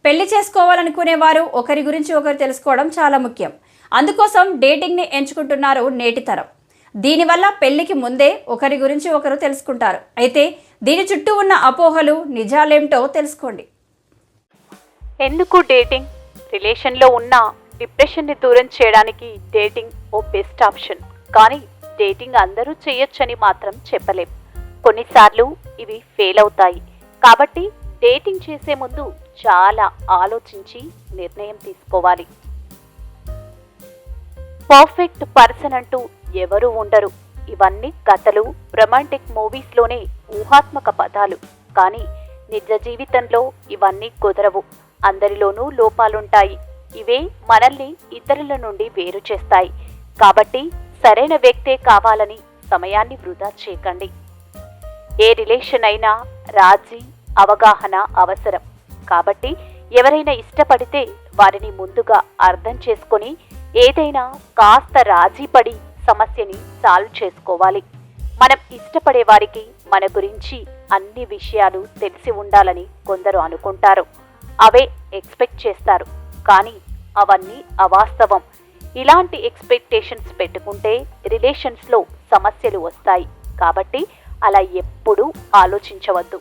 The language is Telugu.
పెళ్లి చేసుకోవాలనుకునే వారు ఒకరి గురించి ఒకరు తెలుసుకోవడం చాలా ముఖ్యం. అందుకోసం డేటింగ్ని ఎంచుకుంటున్నారు నేటి తరం. దీనివల్ల పెళ్లికి ముందే ఒకరి గురించి ఒకరు తెలుసుకుంటారు. అయితే దీని చుట్టూ ఉన్న అపోహలు నిజాలేమిటో తెలుసుకోండి. ఎందుకు డేటింగ్? రిలేషన్లో ఉన్న డిప్రెషన్ని దూరం చేయడానికి డేటింగ్ ఓ బెస్ట్ ఆప్షన్. కానీ డేటింగ్ అందరూ చేయొచ్చని మాత్రం చెప్పలేం. కొన్నిసార్లు ఇవి ఫెయిల్ అవుతాయి. కాబట్టి డేటింగ్ చేసే ముందు చాలా ఆలోచించి నిర్ణయం తీసుకోవాలి. పర్ఫెక్ట్ పర్సన్ అంటూ ఎవరూ ఉండరు. ఇవన్నీ కథలు, రొమాంటిక్ మూవీస్లోనే ఊహాత్మక పదాలు. కానీ నిజ జీవితంలో ఇవన్నీ కుదరవు. అందరిలోనూ లోపాలుంటాయి. ఇవే మనల్ని ఇతరుల నుండి వేరు చేస్తాయి. కాబట్టి సరైన వ్యక్తే కావాలని సమయాన్ని వృధా చేయకండి. ఏ రిలేషన్ అయినా రాజీ, అవగాహన అవసరం. కాబట్టి ఎవరైనా ఇష్టపడితే వారిని ముందుగా అర్థం చేసుకొని ఏదైనా కాస్త రాజీ పడి సమస్యని సాల్వ్ చేసుకోవాలి. మనం ఇష్టపడే వారికి మన గురించి అన్ని విషయాలు తెలిసి ఉండాలని కొందరు అనుకుంటారు. అవే ఎక్స్పెక్ట్ చేస్తారు. కానీ అవన్నీ అవాస్తవం. ఇలాంటి ఎక్స్పెక్టేషన్స్ పెట్టుకుంటే రిలేషన్స్లో సమస్యలు వస్తాయి. కాబట్టి అలా ఎప్పుడూ ఆలోచించవద్దు.